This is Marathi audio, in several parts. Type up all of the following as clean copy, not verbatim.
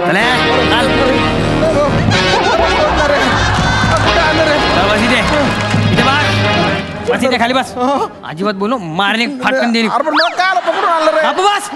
चला चाल. बस इथे इथे बस इथे खाली बस. अजिबात बोलू मारणे फाटकन देईल. अरे पण मग काय आलं, पकडून आणलं रे. बापू बस.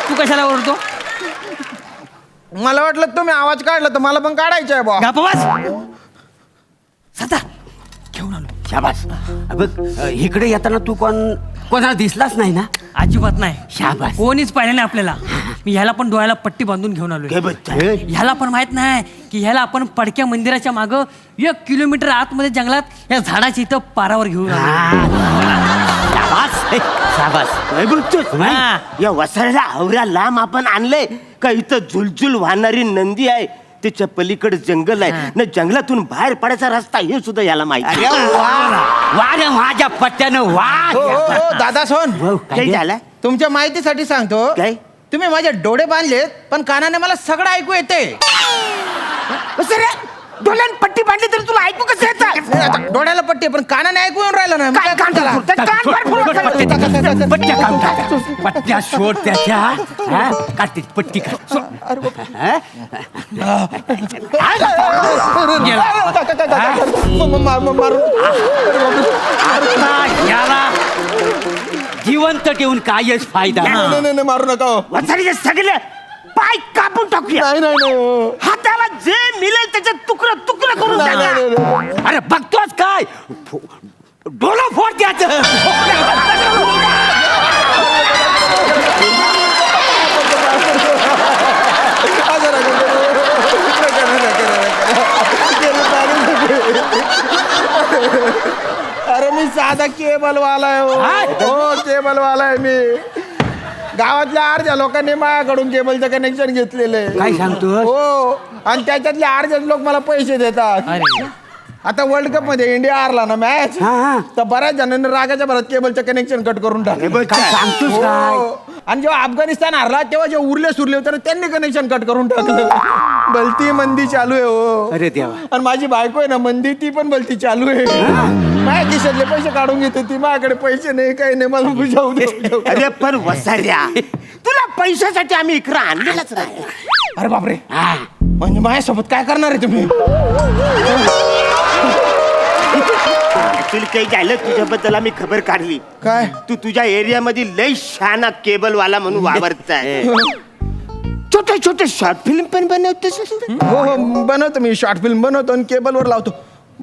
तू कशाला ओरडतो? मला वाटलं तुम्ही आवाज काढला तर मला पण काढायचं आहे बा. बापू बस. सता घेऊन आलो. शाबास. बघ इकडे येताना तू कोणाला दिसलाच नाही ना? अजिबात नाही. शाबास. कोणीच पाहिलं नाही आपल्याला. मी ह्याला पण डोळ्याला पट्टी बांधून घेऊन आलोय. ह्याला पण माहित नाही की ह्याला आपण पडक्या मंदिराच्या मागं 1 किलोमीटर आतमध्ये जंगलात या झाडाच्या इथं पारावर घेऊन आलो. शाबास. हा. या वसाऱ्याला आवऱ्या लांब आपण आणलंय का? इथं झुलझुल वाहणारी नंदी आहे, त्याच्या पलीकडे जंगल आहे ना, जंगलातून बाहेर पडायचा रस्ता हे सुद्धा याला माहिती. वा रे माझ्या पट्ट्यानं वा. दादा सोन, काय झालं? तुमच्या माहितीसाठी सांगतो. काय? तुम्ही माझे डोळे बांधलेत पण कानाने मला सगळं ऐकू येते. डोळ्यान पट्टी बांधली तरी तुला ऐकू कसं येतं? आता डोळ्याला पट्टी आहे, पण कानाने ऐकू येऊन राहिलं ना. काय काम झाला? पट्ट्या सोड त्याच्या. काढते पट्टी काढ. याला जिवंत ठेवून कायच फायदा. मारू नका. वसारीचे सगळे पाय कापून टाकूया. हाताला जे मिळेल त्याच्यात तुकडं तुकडं करून टाका. अरे बघतोच काय डोला फोड त्याचं. अरे मी साधा केबल वाला आहे. हो केबल वाला आहे मी. गावातल्या अर्ध्या लोकांनी माझ्याकडून केबलचं कनेक्शन घेतलेलं आहे. काय सांगतो? हो, आणि त्याच्यातले अर्धेच लोक मला पैसे देतात. अरे आता वर्ल्ड कप मध्ये इंडिया हारला ना मॅच, तर बऱ्याच जणांनी रागाच्या भरात केबलचं कनेक्शन कट करून टाकलं. काय सांगतोस काय? हो. आणि जेव्हा अफगाणिस्तान हारला तेव्हा जे उरले सुरले होते ना, त्यांनी कनेक्शन कट करून टाकलं. भलती मंदी चालू आहे. हो अरे देवा. आणि माझी बायको आहे ना मंदी, ती पण भलती चालू आहे. माझ्या खिशातले पैसे काढून घेते ती. माझ्याकडे पैसे नाही, काही नाही. मला बुजावू दे. अरे पण वसाऱ्या, तुला पैशासाठी आम्ही इकडं आणलेलंच नाही. अरे बापरे, म्हणजे माझ्यासोबत काय करणार आहे तुम्ही? तुला काही झालं तुझ्याबद्दल आम्ही खबर काढली. काय? तू तुझ्या एरियामध्ये लय शहाणा केबल वाला म्हणून वावरताय. छोटे छोटे शॉर्ट फिल्म पण बनवतोस. हो हो बनवतो मी. शॉर्ट फिल्म बनवतो आणि केबलवर लावतो.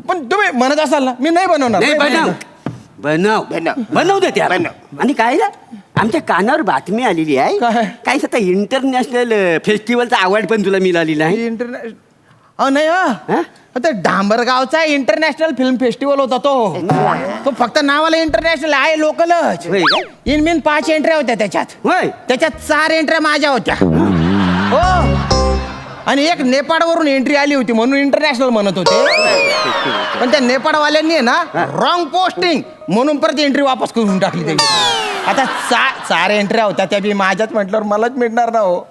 पण तुम्ही म्हणत असाल ना, मी नाही बनवणार. नाही बनव बनव बनव. बनवू दे त्या. बनव. आणि काय ना आमच्या कानावर बातमी आलेली आहे. काय? काय आता इंटरनॅशनल फेस्टिवलचा अवॉर्ड पण तुला मिळालेला आहे. इंटरनॅशनल नाही हा? आता डांबरगावचा इंटरनॅशनल फिल्म फेस्टिवल होता तो फक्त नावाला इंटरनॅशनल आहे, लोकलच. होय का? इनमीन 5 एंट्र्या होत्या त्याच्यात. होय. त्याच्यात 4 एंट्र्या माझ्या होत्या. हो, आणि एक नेपाळवरून एंट्री आली होती म्हणून इंटरनॅशनल म्हणत होते. पण त्या नेपाळवाल्यांनी आहे ना रॉंग पोस्टिंग म्हणून परत एंट्री वापस करून टाकली त्याची. आता 4 एंट्र्या होत्या त्या बी माझ्याच म्हटल्यावर मलाच मिळणार ना. हो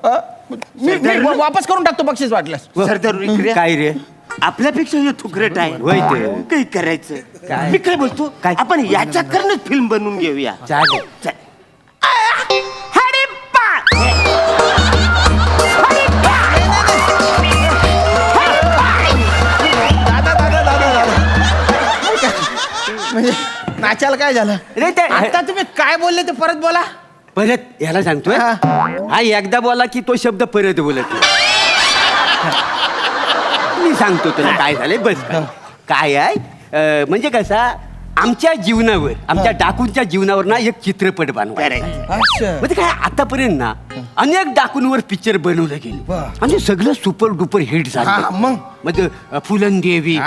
मी वापस करून टाकतो बक्षीस वाटल्यास. सरदार इकडे. काय रे? आपल्यापेक्षा हे थुकरट आहे. होय ते. काही करायचं. मी काय बोलतो, काय? आपण याच्याकडनंच फिल्म बनवून घेऊया. चालेल. चल. हरिप्पा! म्हणजे नाचायला काय झालं? नाही ते आता तुम्ही काय बोलले ते परत बोला. परत याला सांगतोय. हा एकदा बोला की तो शब्द परत बोलत नाही. मी सांगतो तुला काय झालंय. बस काय आहे म्हणजे कसा आमच्या जीवनावर, आमच्या डाकूंच्या जीवनावर ना एक चित्रपट बनवायचा. म्हणजे काय आतापर्यंत ना अनेक डाकूंवर पिक्चर बनवलं गेलं आणि सगळं सुपर डुपर हिट झालं. मग म्हणजे फुलंदेवी,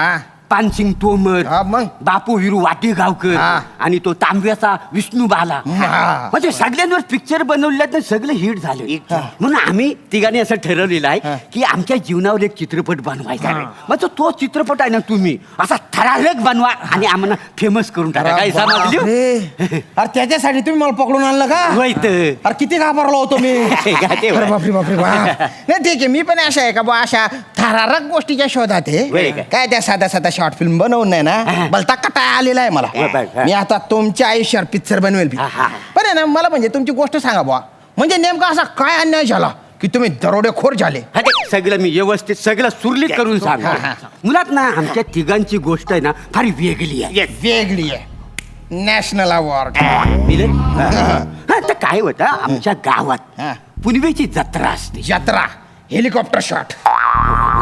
पानसिंग तोमर, हा, मग? बापू विरू वाटेगावकर हा. आणि तो तांब्याचा विष्णू बाला, हा. म्हणजे सगळ्यांवर पिक्चर बनवले तर सगळे हिट झाले. म्हणून आम्ही तिघांनी असं ठरवलेलं आहे की आमच्या जीवनावर एक चित्रपट बनवायचा आहे. मग तो चित्रपट आहे ना तुम्ही असा थरारक बनवा आणि आम्हाला फेमस करून टाका. काय समजली? बापरे. अरे त्याच्यासाठी तुम्ही मला पकडून आणलं का? होय तर. अरे किती घाबरलो होतो मी. काय ते अरे बापरे बापरे बाप. नाही ठीक आहे, मी पण अशा आहे का बा अशा थरारक गोष्टीच्या शोधात होय आहे. काय? काय त्या साधा साधा शॉर्ट फिल्म बनवून नाही ना भलता कटाळा आलेला आहे मला. बरं. मी आता तुमच्या आयुष्यावर पिक्चर बनवेल. हा. पण आहे ना मला म्हणजे तुमची गोष्ट सांगा बुवा, म्हणजे नेमका असा काय अन्याय झाला की तुम्ही दरोडेखोर झाले? हा, ते सगळं मी व्यवस्थित सगळं सुरळीत करून सांगतो. मुलात ना आमच्या तिघांची गोष्ट आहे ना फार वेगळी आहे. वेगळी आहे. National award. मिलन? हा, तर काय होतं आमच्या गावात हा. पुनवेची जत्रा असते. जत्रा हेलिकॉप्टर शॉट.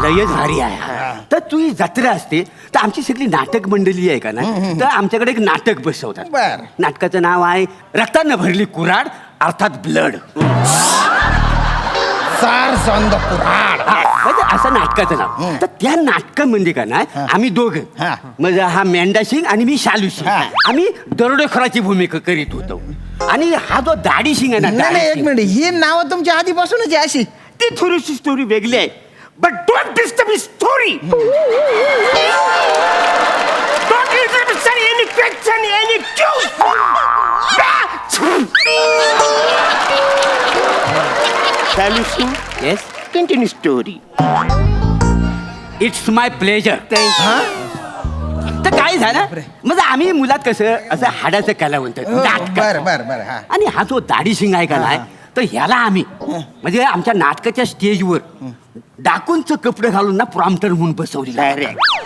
लयच भारी आहे. तर तुझी जत्रा असते तर आमची सगळी नाटक मंडळी आहे का ना, तर आमच्याकडे एक नाटक बसवतात. बर. नाटकाचं नाव आहे रक्तानं भरली कुऱ्हाड, अर्थात ब्लड. म्हणजे असं नाटकाचं नाव. तर त्या नाटकामध्ये का नाही आम्ही दोघं, हा. म्हणजे हा मेंढा सिंग आणि मी शालू सिंग, हा. आम्ही दरोडेखोराची भूमिका करीत होतो. आणि हा जो दाढी सिंग आहे ना, नाही दाढी नाही, एक सिंग, मिनिट, ही नाव तुमच्या आधीपासूनच आहे अशी. ती थोडीशी स्टोरी वेगळी आहे. बट डोंट डिस्टर्ब ही story. Don't interrupt any question any cues. Shalu Singh, yes, continue story. It's my pleasure. तर काय झालं म्हणजे आम्ही मुलात कसं असं हाडाचं कलावंत नाटक. बर बर बर. हा. आणि हा जो दाढी सिंग आहे का नाही, तर ह्याला आम्ही म्हणजे आमच्या नाटकाच्या स्टेजवर डाकूंचं कपडे घालून ना प्रॉम्प्टर म्हणून बसवली.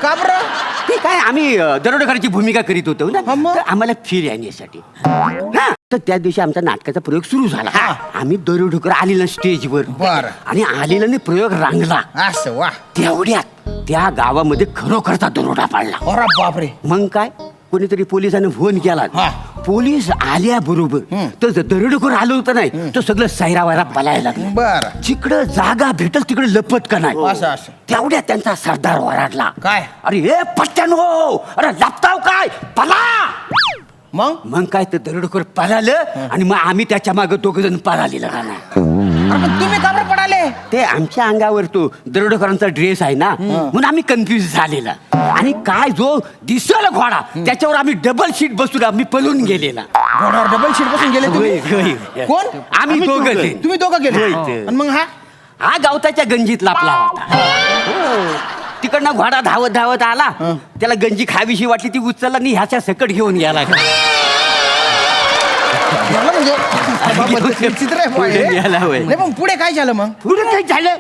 का बरं? ते काय आम्ही दरोडेखोराची भूमिका करीत होतो ना, हा, मग? तर आम्हाला फीर येण्यासाठी. हा, तर त्या दिवशी आमचा नाटकाचा प्रयोग सुरू झाला. आम्ही दरोडेखोर आलेला स्टेजवर. बरं. आणि आलेला नाही प्रयोग रांगला. असं वा. तेवढ्यात त्या गावामध्ये खरोखरचा दरोडा पाडला. अरे बापरे. मग काय कोणीतरी पोलिसांनी फोन केला. हा. पोलीस आल्याबरोबर तर दरोडेखोर आलं होतं नाही, तो सगळं सैरावायरा पलायला लागला. बर. जिकडं जागा भेटल तिकडे लपत का नाही. असं असं. तेवढ्या त्यांचा सरदार ओरडला. काय? अरे हे पट्ट्यानो, अरे लपताव काय, पला. मग काय तर दरोडेखोर पळालं आणि मग आम्ही त्याच्या मागे दोघ जण पळालेलं का नाही. अरे पण तुम्ही का बरं पडाले? ते आमच्या अंगावर तो दरोडेखोरांचा ड्रेस आहे ना, म्हणून आम्ही कन्फ्युज झालेला. आणि काय जो दिसला घोडा त्याच्यावर आम्ही डबल सीट बसून आम्ही पळून गेलेला. घोड्यावर डबल शीट बसून गेले तुम्ही? होय, होय. कोण? आम्ही दोघं जण. तुम्ही दोघं गेले? होय तर. आणि मग हा गावताच्या गंजीत लापला होता. हो. तिकडनं घोडा धावत धावत आला, त्याला गंजी खावीशी वाटली, ती उचलला आणि ह्याच्या सकट घेऊन गेला. झालं म्हणजे बाबा, चित्र आहे बुवा हे. पुढे गेला होय. नाही पण पुढे काय झालं मग? पुढे काय झालं?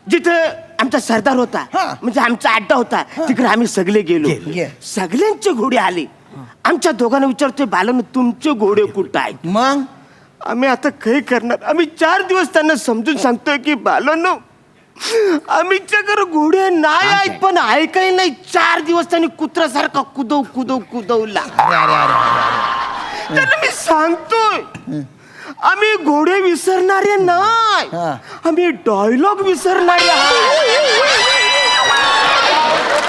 जिथं आमचा सरदार होता, हा. म्हणजे आमचा अड्डा होता, तिकडे आम्ही सगळे गेलो. गे. सगळ्यांचे घोडे आले. आमच्या दोघांना विचारतोय, बालन तुमचे घोडे कुठं आहेत? मग आम्ही आता काय करणार? आम्ही 4 दिवस त्यांना समजून सांगतोय की बालन आम्हीच्याकडे घोडे नाही आहेत, पण ऐकाय नाही. 4 दिवस त्यांनी कुत्र्यासारखा कुदवला. अरे अरे अरे अरे. त्यांना मी सांगतोय आम्ही घोडे विसरणारे नाही, हा. आम्ही डायलॉग विसरणारे आहोत.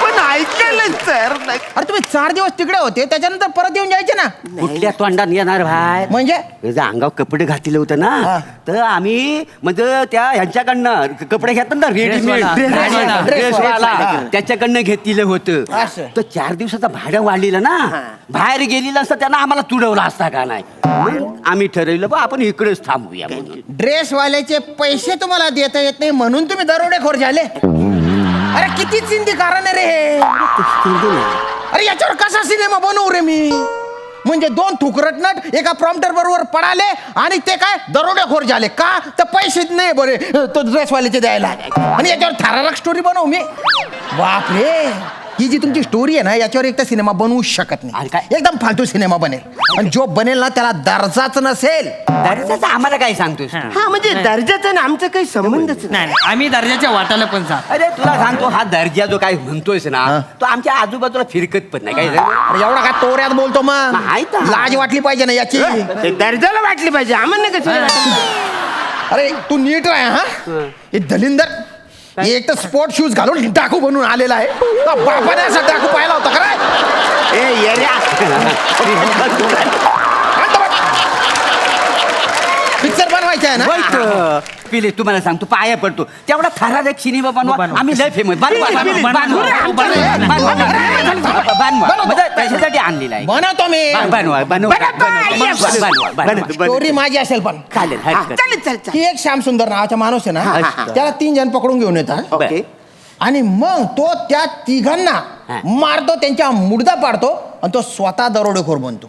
पण ऐकायला तयार नाही. अरे तुम्ही 4 दिवस तिकडे होते, त्याच्यानंतर परत येऊन जायचे ना. कुठल्या तोंडात येणार भाई? म्हणजे त्याचं अंगावर कपडे घातले होते ना, हा. तर आम्ही म्हणजे त्या ह्यांच्याकडनं कपडे घेतात ना रेडीमेड ड्रेसवाला. ड्रेसवाला, हा. त्याच्याकडनं घेतलेलं होतं. असं. तर 4 दिवसाचं भाडं वाढलेलं ना, बाहेर गेलेलं असतं त्यांना आम्हाला तुडवला असता का नाही. मग आम्ही ठरवलं बा आपण इकडेच थांबूया म्हणून. ड्रेसवाल्याचे पैसे तुम्हाला देता येत नाही म्हणून तुम्ही दरोडेखोर झाले? अरे किती चिंती कारण आहे रे हे. अरे याच्यावर कसा सिनेमा बनवू रे मी? म्हणजे 2 थुकरटनट एका प्रॉम्प्टर बरोबर पडाले आणि ते काय दरोडेखोर झाले का? तर पैसे नाही बरे तो ड्रेसवाल्याचे द्यायला, आणि याच्यावर थरारक स्टोरी बनवू मी? बापरे. ही जी तुमची स्टोरी आहे ना, याच्यावर एक तर सिनेमा बनवू शकत अरे नाही. काय? एकदम फालतू सिनेमा बनेल, आणि जो बनेल ना त्याला दर्जाच नसेल. दर्जाचं आम्हाला काय सांगतोस तू? हा, म्हणजे दर्जाचा ना आमचा काही संबंधच नाही. नाही आम्ही दर्जाच्या वाटाला पण जा. अरे तुला सांगतो, हा दर्जा जो काय म्हणतोयस ना, तो आमच्या आजूबाजूला फिरकत पण नाही काय. अरे एवढा काय तोऱ्यात बोलतो मग? नाही तर. लाज वाटली पाहिजे ना याची. ते दर्जाला वाटली पाहिजे, आम्हाला कसं? अरे तू नीट राह. हा हे दलिंदर एक तर स्पोर्ट शूज घालून डाकू बनून आलेला आहे का बापाने असा डाकू पाहिला होता का रे? ए येड्या. पिक्चर बनवायचा आहे ना? होय तर. पिले तुम्हाला सांगतो पाया पडतो तेवढा थरारक सिनेमा बनवा आम्ही लय फेमस त्याच्यासाठी आणलेला आहे. बनवतो मी. स्टोरी माझी असेल पण चालेल चालेल चालेल की एक श्याम सुंदर नावाचा माणूस आहे ना, त्याला 3 जण पकडून घेऊन येतात ओके. आणि मग तो त्या तिघांना मारतो, त्यांच्या मुडदा पाडतो आणि तो स्वतः दरोडेखोर बनतो.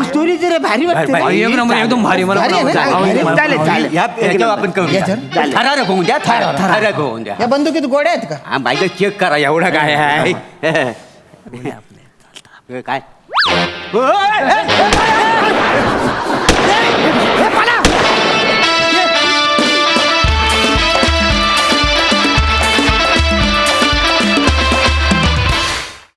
स्टोरी जरा भारी वाटते रे. एक नंबर एकदम भारी मला भारी आहे ना? आवडलं. चालेल चालेल ह्याच्यावर आपण करू याच्यावर? थरारक होऊन द्या थरारक होऊन द्या. या बंदुकीत गोड्या आहेत का? हा बाई चेक करा एवढा काय आहे. काय